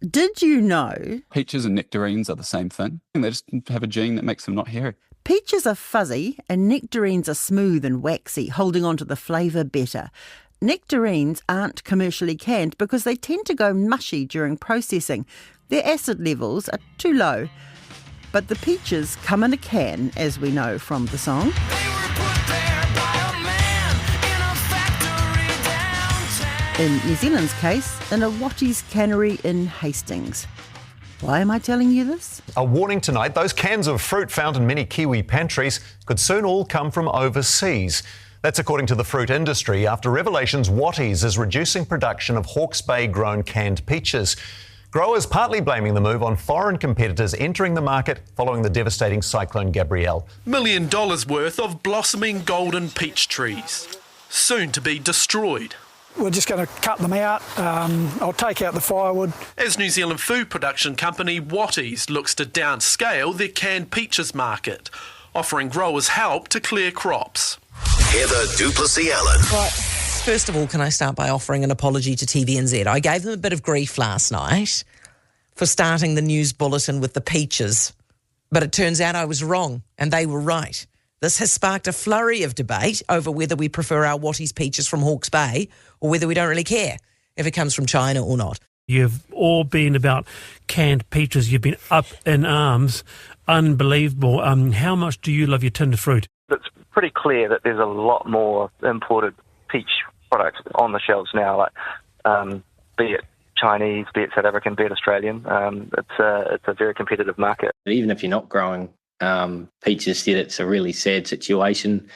Did you know Peaches and nectarines are the same thing. They just have a gene that makes them not hairy. peaches are fuzzy and nectarines are smooth and waxy, holding on to the flavour better? Nectarines aren't commercially canned because they tend to go mushy during processing. Their acid levels are too low. But the peaches come in a can, as we know from the song. In New Zealand's case, in a Wattie's cannery in Hastings. Why am I telling you this? A warning tonight, those cans of fruit found in many Kiwi pantries could soon all come from overseas. That's according to the fruit industry after revelations Wattie's is reducing production of Hawke's Bay-grown canned peaches. Growers partly blaming the move on foreign competitors entering the market following the devastating Cyclone Gabrielle. $1 million worth of blossoming golden peach trees, soon to be destroyed. We're just going to cut them out. I'll take out the firewood. As New Zealand food production company Wattie's looks to downscale their canned peaches market, offering growers help to clear crops. Heather Duplessis-Allen. Right. First of all, can I start by offering an apology to TVNZ? I gave them a bit of grief last night for starting the news bulletin with the peaches, but it turns out I was wrong and they were right. This has sparked a flurry of debate over whether we prefer our Wattie's peaches from Hawke's Bay or whether we don't really care if it comes from China or not. You've all been about canned peaches. You've been up in arms. Unbelievable. How much do you love your tinned fruit? It's pretty clear that there's a lot more imported peach products on the shelves now, like be it Chinese, be it South African, be it Australian. It's a very competitive market. Even if you're not growing peaches yet, it's a really sad situation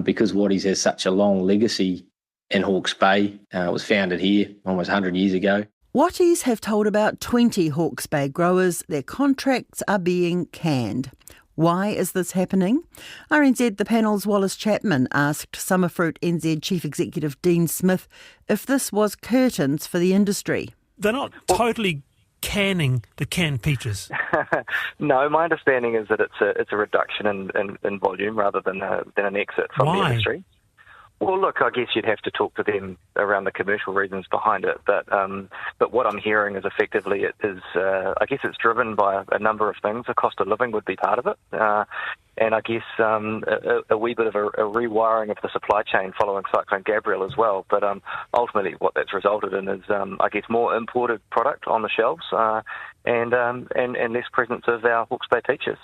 because Wattie's has such a long legacy in Hawke's Bay. It was founded here almost 100 years ago. Wattie's have told about 20 Hawke's Bay growers their contracts are being canned. Why is this happening? RNZ The Panel's Wallace Chapman asked Summerfruit NZ Chief Executive Dean Smith if this was curtains for the industry. They're not totally canning the canned peaches. No, my understanding is that it's a reduction in volume rather than an exit from the industry. Well, look, I guess you'd have to talk to them around the commercial reasons behind it, but what I'm hearing is effectively I guess it's driven by a number of things. The cost of living would be part of it, and I guess a wee bit of a rewiring of the supply chain following Cyclone Gabrielle as well. But ultimately, what that's resulted in is, I guess, more imported product on the shelves and less presence of our Hawke's Bay peaches.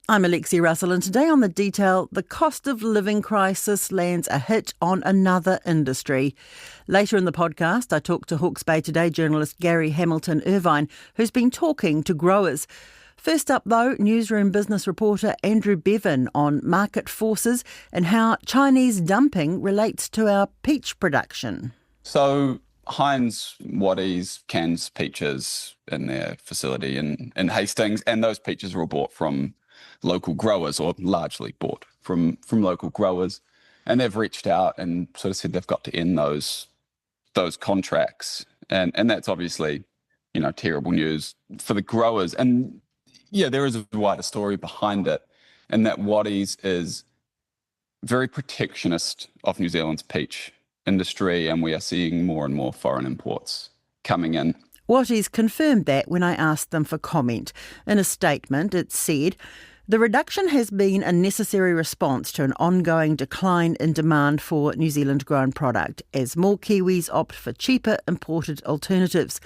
I'm Alexia Russell, and today on The Detail, the cost of living crisis lands a hit on another industry. Later in the podcast, I talk to Hawke's Bay Today journalist Gary Hamilton Irvine, who's been talking to growers. First up, though, newsroom business reporter Andrew Bevan on market forces and how Chinese dumping relates to our peach production. So Heinz Wattie's cans peaches in their facility in Hastings, and those peaches were all bought from local growers, or largely bought from local growers, and they've reached out and sort of said they've got to end those contracts, and that's obviously, terrible news for the growers. And yeah, there is a wider story behind it, and that Wattie's is very protectionist of New Zealand's peach industry, and we are seeing more and more foreign imports coming in. Wattie's confirmed that when I asked them for comment. In a statement, it said, "The reduction has been a necessary response to an ongoing decline in demand for New Zealand-grown product, as more Kiwis opt for cheaper imported alternatives.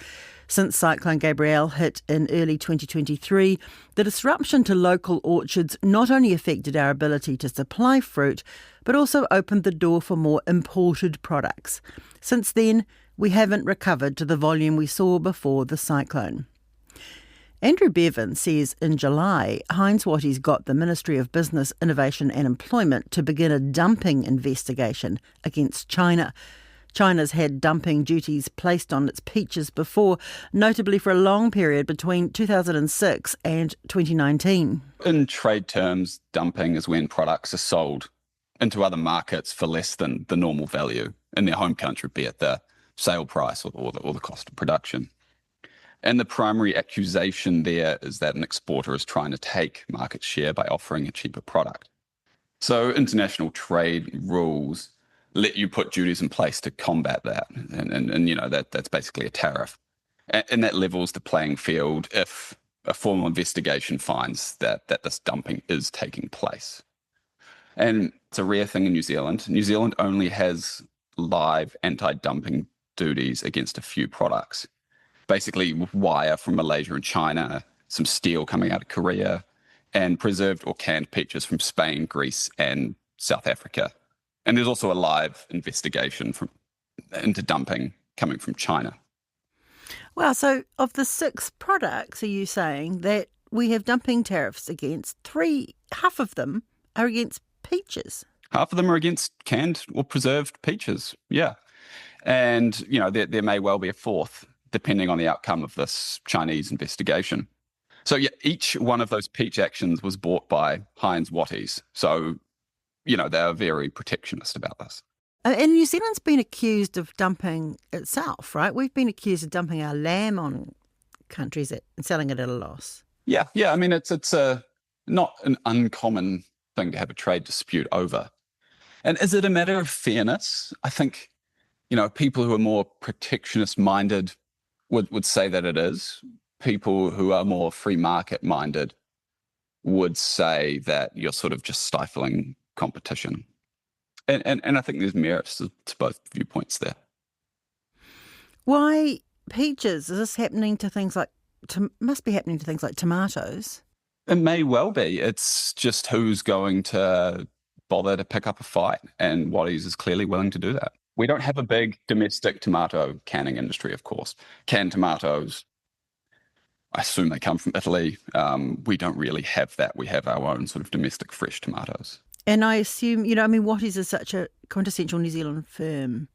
Since Cyclone Gabrielle hit in early 2023, the disruption to local orchards not only affected our ability to supply fruit, but also opened the door for more imported products. Since then, we haven't recovered to the volume we saw before the cyclone." Andrew Bevan says in July, Heinz Wattie's got the Ministry of Business, Innovation and Employment to begin a dumping investigation against China. China's had dumping duties placed on its peaches before, notably for a long period between 2006 and 2019. In trade terms, dumping is when products are sold into other markets for less than the normal value in their home country, be it the sale price or the cost of production. And the primary accusation there is that an exporter is trying to take market share by offering a cheaper product. So international trade rules let you put duties in place to combat that. And that's basically a tariff. And that levels the playing field if a formal investigation finds that this dumping is taking place. And it's a rare thing in New Zealand. New Zealand only has live anti-dumping duties against a few products. Basically, wire from Malaysia and China, some steel coming out of Korea, and preserved or canned peaches from Spain, Greece, and South Africa. And there's also a live investigation into dumping coming from China. Wow, so of the 6 products, are you saying that we have dumping tariffs against 3, half of them are against peaches? Half of them are against canned or preserved peaches, yeah. And, there may well be a fourth, depending on the outcome of this Chinese investigation. So, yeah, each one of those peach actions was bought by Heinz Watties. So, they are very protectionist about this. And New Zealand's been accused of dumping itself, right? We've been accused of dumping our lamb on countries and selling it at a loss. Yeah. I mean, it's not an uncommon thing to have a trade dispute over. And is it a matter of fairness? I think, people who are more protectionist-minded would say that it is. People who are more free market-minded would say that you're sort of just stifling competition. And I think there's merits to both viewpoints there. Why peaches? Is this happening to things like, must be happening to things like tomatoes? It may well be. It's just who's going to bother to pick up a fight, and Watties is clearly willing to do that. We don't have a big domestic tomato canning industry, of course. Canned tomatoes, I assume they come from Italy. We don't really have that. We have our own sort of domestic fresh tomatoes. And I assume, Watties is such a quintessential New Zealand firm.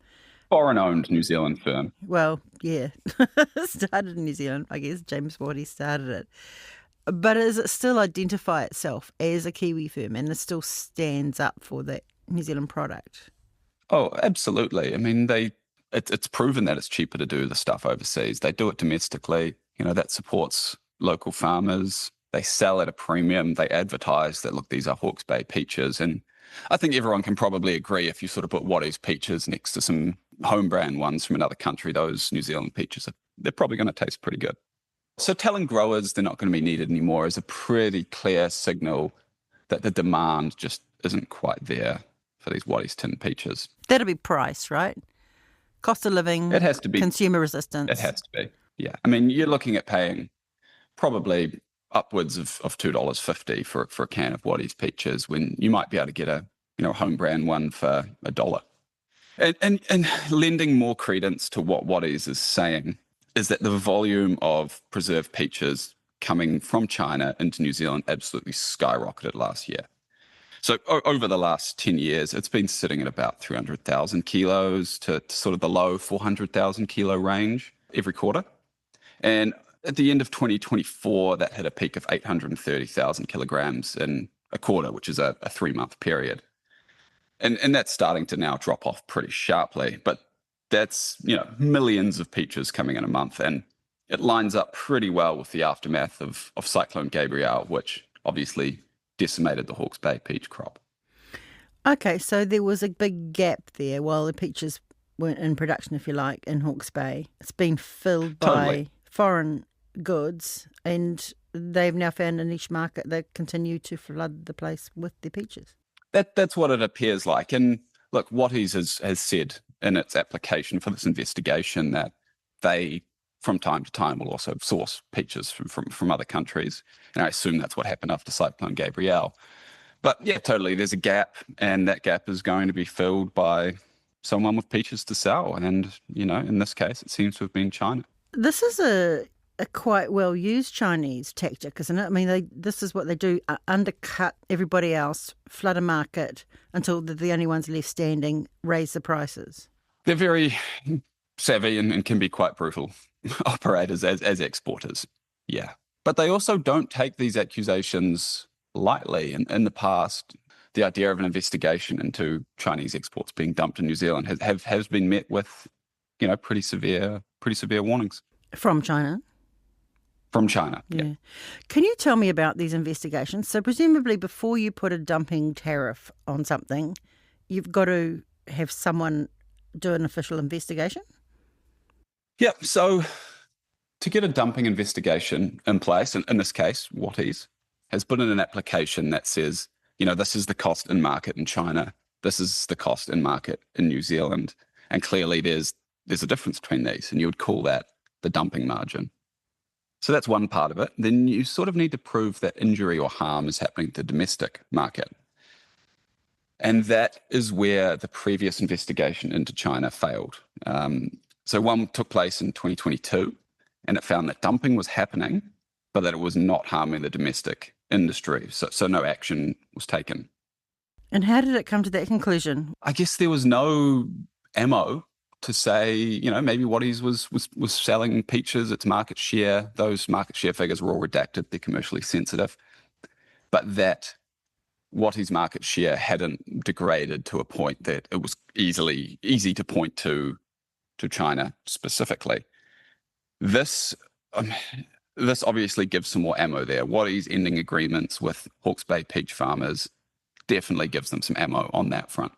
Foreign-owned New Zealand firm. Well, yeah. Started in New Zealand, I guess. James Wattie started it. But does it still identify itself as a Kiwi firm and it still stands up for that New Zealand product? Oh, absolutely. I mean, it's proven that it's cheaper to do the stuff overseas. They do it domestically. That supports local farmers. They sell at a premium. They advertise that, look, these are Hawke's Bay peaches. And I think everyone can probably agree if you sort of put Wattie's peaches next to some home brand ones from another country, those New Zealand peaches, they're probably going to taste pretty good. So telling growers they're not going to be needed anymore is a pretty clear signal that the demand just isn't quite there for these Wattie's tin peaches. That'll be price, right? Cost of living. It has to be. Consumer resistance. It has to be, yeah. I mean, you're looking at paying probably upwards of $2.50 for a can of Wattie's peaches when you might be able to get a home brand one for $1. And lending more credence to what Wattie's is saying is that the volume of preserved peaches coming from China into New Zealand absolutely skyrocketed last year. So over the last 10 years, it's been sitting at about 300,000 kilos to sort of the low 400,000 kilo range every quarter. And at the end of 2024, that hit a peak of 830,000 kilograms in a quarter, which is a 3-month period. And that's starting to now drop off pretty sharply. But that's, millions of peaches coming in a month. And it lines up pretty well with the aftermath of Cyclone Gabrielle, which obviously decimated the Hawke's Bay peach crop. Okay, so there was a big gap there while the peaches weren't in production, if you like, in Hawke's Bay. It's been filled by foreign goods, and they've now found a niche market that continue to flood the place with their peaches. That's what it appears like. And look, Wattie's has said in its application for this investigation that they, from time to time, will also source peaches from other countries. And I assume that's what happened after Cyclone Gabrielle. But yeah, totally, there's a gap, and that gap is going to be filled by someone with peaches to sell. And, in this case, it seems to have been China. This is a quite well-used Chinese tactic, isn't it? I mean, this is what they do, undercut everybody else, flood a market until they're the only ones left standing, raise the prices. They're very savvy and can be quite brutal operators as exporters, yeah. But they also don't take these accusations lightly. In the past, the idea of an investigation into Chinese exports being dumped in New Zealand has been met with, pretty severe warnings. From China? From China, yeah. Can you tell me about these investigations? So presumably before you put a dumping tariff on something, you've got to have someone do an official investigation? Yeah, so To get a dumping investigation in place, and in this case, Wattie's has put in an application that says, this is the cost in market in China, this is the cost in market in New Zealand, and clearly there's a difference between these, and you would call that the dumping margin. So that's one part of it. Then you sort of need to prove that injury or harm is happening to the domestic market. And that is where the previous investigation into China failed. So one took place in 2022, and it found that dumping was happening, but that it was not harming the domestic industry. So no action was taken. And how did it come to that conclusion? I guess there was no ammo to say, maybe Wattie's was selling peaches, its market share. Those market share figures were all redacted. They're commercially sensitive. But that Wattie's market share hadn't degraded to a point that it was easy to point to China specifically. This obviously gives some more ammo there. Wattie's ending agreements with Hawke's Bay peach farmers definitely gives them some ammo on that front.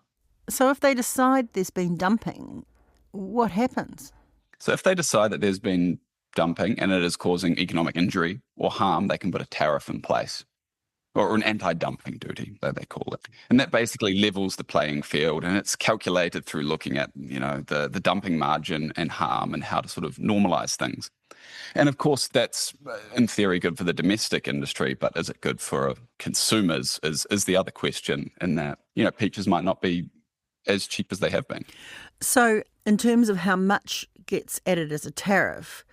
So if they decide there's been dumping, what happens? So if they decide that there's been dumping and it is causing economic injury or harm, they can put a tariff in place, or an anti-dumping duty, they call it. And that basically levels the playing field, and it's calculated through looking at, the dumping margin and harm and how to sort of normalize things. And of course, that's in theory good for the domestic industry, but is it good for consumers is the other question, in that, peaches might not be as cheap as they have been. So in terms of how much gets added as a tariff,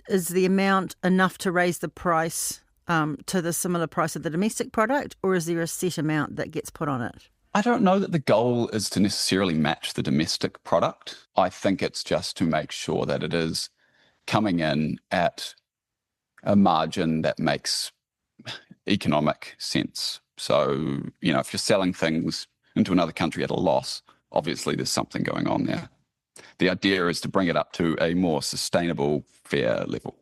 is the amount enough to raise the price to the similar price of the domestic product, or is there a set amount that gets put on it? I don't know that the goal is to necessarily match the domestic product. I think it's just to make sure that it is coming in at a margin that makes economic sense. So, if you're selling things into another country at a loss, obviously there's something going on there. The idea is to bring it up to a more sustainable, fair level.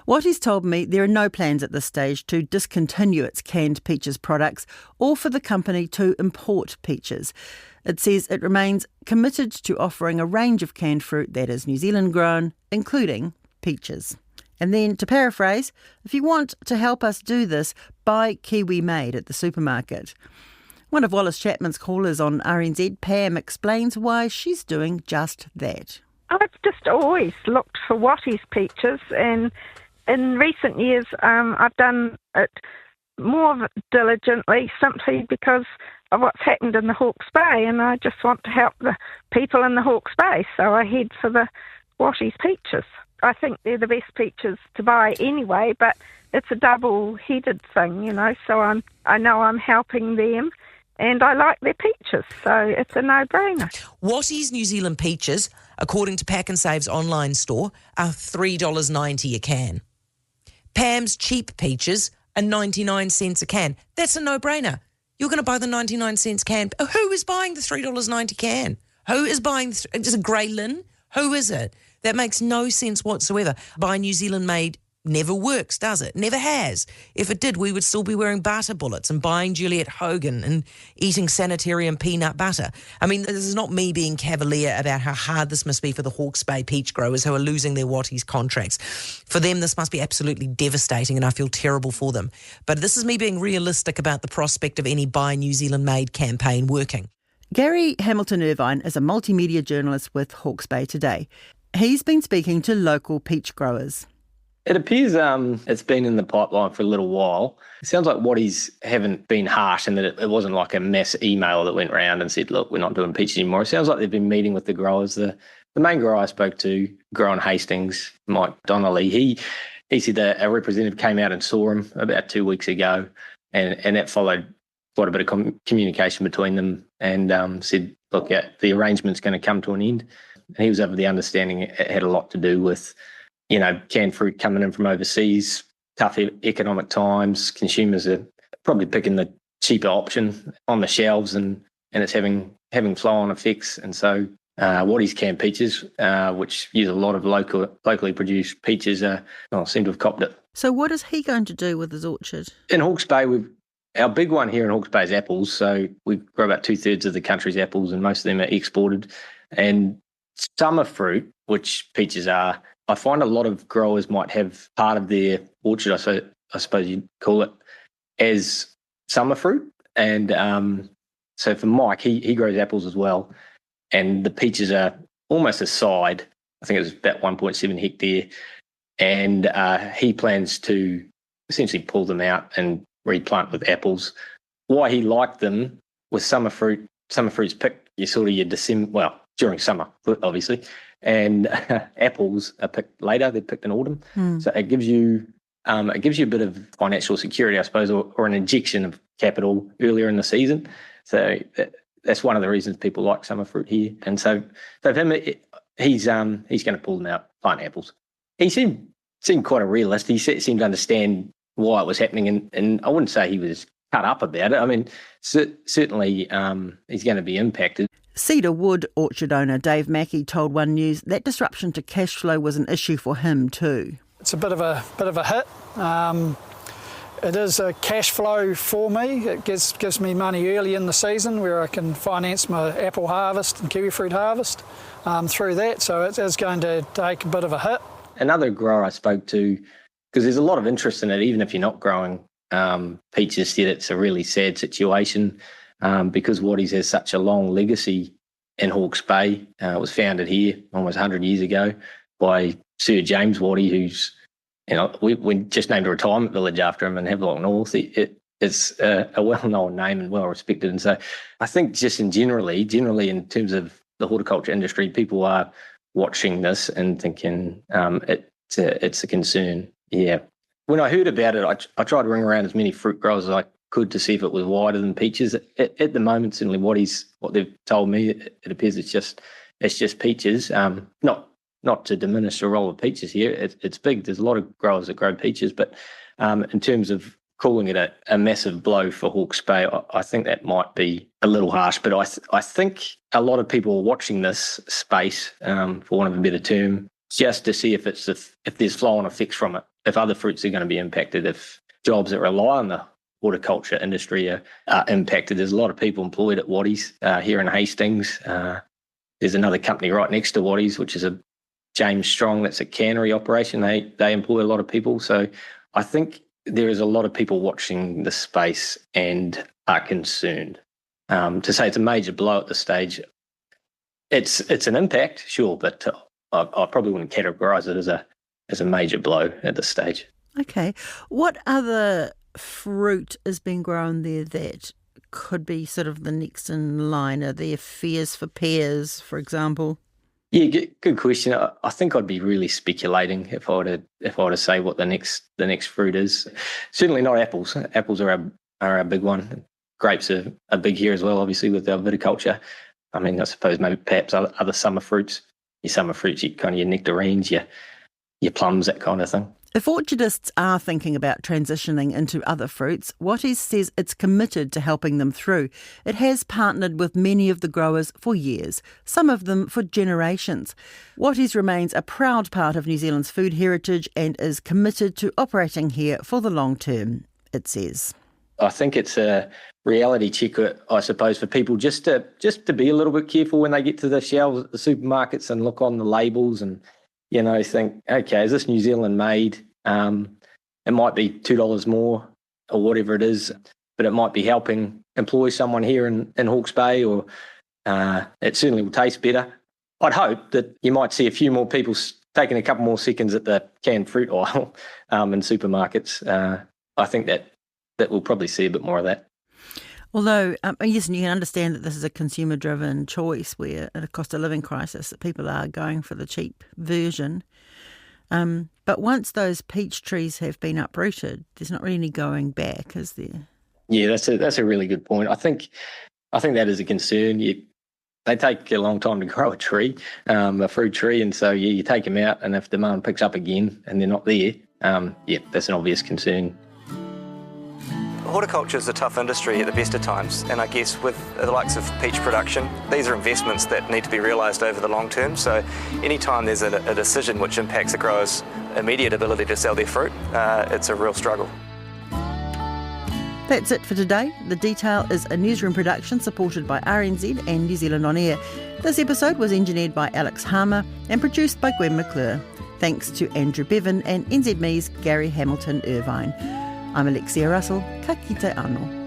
Wattie's told me there are no plans at this stage to discontinue its canned peaches products or for the company to import peaches. It says it remains committed to offering a range of canned fruit that is New Zealand grown, including peaches. And then, to paraphrase, if you want to help us do this, buy Kiwi made at the supermarket. One of Wallace Chapman's callers on RNZ, Pam, explains why she's doing just that. I've just always looked for Wattie's peaches, and in recent years I've done it more diligently simply because of what's happened in the Hawke's Bay, and I just want to help the people in the Hawke's Bay, so I head for the Wattie's peaches. I think they're the best peaches to buy anyway, but it's a double-headed thing, so I know I'm helping them, and I like their peaches, so it's a no-brainer. Wattie's New Zealand peaches, according to Pack and Save's online store, are $3.90 a can. Pam's cheap peaches are 99 cents a can. That's a no-brainer. You're going to buy the 99 cents can. Who is buying the $3.90 can? Who is buying is it Grey Lynn? Who is it? That makes no sense whatsoever. Buy New Zealand made never works, does it? Never has. If it did, we would still be wearing butter bullets and buying Juliette Hogan and eating sanitarium peanut butter. I mean, this is not me being cavalier about how hard this must be for the Hawke's Bay peach growers who are losing their Wattie's contracts. For them, this must be absolutely devastating, and I feel terrible for them. But this is me being realistic about the prospect of any Buy New Zealand Made campaign working. Gary Hamilton-Irvine is a multimedia journalist with Hawke's Bay Today. He's been speaking to local peach growers. It appears it's been in the pipeline for a little while. It sounds like Wattie's haven't been harsh, and that it wasn't like a mass email that went around and said, look, we're not doing peaches anymore. It sounds like they've been meeting with the growers. The main grower I spoke to, grower in Hastings, Mike Donnelly, he said that a representative came out and saw him about 2 weeks ago, and that followed quite a bit of communication between them, and said, look, the arrangement's going to come to an end. And he was of the understanding it had a lot to do with, canned fruit coming in from overseas, tough economic times. Consumers are probably picking the cheaper option on the shelves, and it's having flow-on effects. And so Wattie's canned peaches, which use a lot of locally produced peaches, seem to have copped it. So what is he going to do with his orchard? In Hawke's Bay, our big one here in Hawke's Bay is apples. So we grow about 2/3 of the country's apples, and most of them are exported. And summer fruit, which peaches are, I find a lot of growers might have part of their orchard, I suppose you'd call it, as summer fruit. And so for Mike, he grows apples as well. And the peaches are almost a side. I think it was about 1.7 hectare. And he plans to essentially pull them out and replant with apples. Why he liked them with summer fruit's picked your December, well, during summer, obviously. And apples are picked later. They're picked in autumn. So it gives you a bit of financial security, I suppose, or an injection of capital earlier in the season. So that's one of the reasons people like summer fruit here. And so for him, he's going to pull them out, plant apples. He seemed quite a realist. He seemed to understand why it was happening, and I wouldn't say he was cut up about it. I mean, certainly he's going to be impacted. Cedar Wood orchard owner Dave Mackey told One News that disruption to cash flow was an issue for him too. It's a bit of a hit. It is a cash flow for me. It gives me money early in the season where I can finance my apple harvest and kiwi fruit harvest through that. So it is going to take a bit of a hit. Another grower I spoke to, because there's a lot of interest in it, even if you're not growing peaches yet, it's a really sad situation because Wattie's has such a long legacy in Hawke's Bay. It was founded here almost 100 years ago by Sir James Wattie, who's, we just named a retirement village after him in Havelock North. It's a well-known name and well-respected. And so I think just generally in terms of the horticulture industry, people are watching this and thinking it's a concern. Yeah. When I heard about it, I tried to ring around as many fruit growers as I could to see if it was wider than peaches. At the moment, certainly what they've told me, it appears it's just peaches. Not to diminish the role of peaches here. It's big. There's a lot of growers that grow peaches, but in terms of calling it a massive blow for Hawke's Bay, I think that might be a little harsh. But I think a lot of people are watching this space, for want of a better term, just to see if there's flow-on effects from it, if other fruits are going to be impacted, if jobs that rely on the horticulture industry are impacted. There's a lot of people employed at Wattie's here in Hastings. There's another company right next to Wattie's, which is a James Strong, that's a cannery operation. They employ a lot of people. So I think there is a lot of people watching the space and are concerned. To say it's a major blow at this stage, it's an impact, sure, but I probably wouldn't categorise it as a major blow at this stage. Okay. What other fruit is being grown there that could be sort of the next in line? Are there fears for pears, for example? Yeah, good question. I think I'd be really speculating if I were to say what the next fruit is. Certainly not apples. Apples are a big one. Grapes are big here as well, obviously, with our viticulture. I mean, I suppose maybe perhaps other summer fruits. Your summer fruits, your nectarines, your plums, that kind of thing. If orchardists are thinking about transitioning into other fruits, Wattie says it's committed to helping them through. It has partnered with many of the growers for years, some of them for generations. Wattie's remains a proud part of New Zealand's food heritage and is committed to operating here for the long term, it says. I think it's a reality check, I suppose, for people just to be a little bit careful when they get to the shelves at the supermarkets and look on the labels and think, okay, is this New Zealand made? It might be $2 more or whatever it is, but it might be helping employ someone here in Hawke's Bay, or it certainly will taste better. I'd hope that you might see a few more people taking a couple more seconds at the canned fruit aisle in supermarkets. I think that we'll probably see a bit more of that. Although, yes, and you can understand that this is a consumer-driven choice where, at a cost of living crisis, that people are going for the cheap version. But once those peach trees have been uprooted, there's not really any going back, is there? Yeah, that's a really good point. I think that is a concern. They take a long time to grow a tree, a fruit tree, and so you take them out, and if demand picks up again and they're not there, that's an obvious concern. Horticulture is a tough industry at the best of times, and I guess with the likes of peach production, these are investments that need to be realised over the long term. So anytime there's a decision which impacts a grower's immediate ability to sell their fruit, it's a real struggle. That's it for today. The Detail is a newsroom production supported by RNZ and New Zealand On Air. This episode was engineered by Alex Harmer and produced by Gwen McClure. Thanks to Andrew Bevan and NZME's Gary Hamilton Irvine. I'm Alexia Russell. Ka kite anō.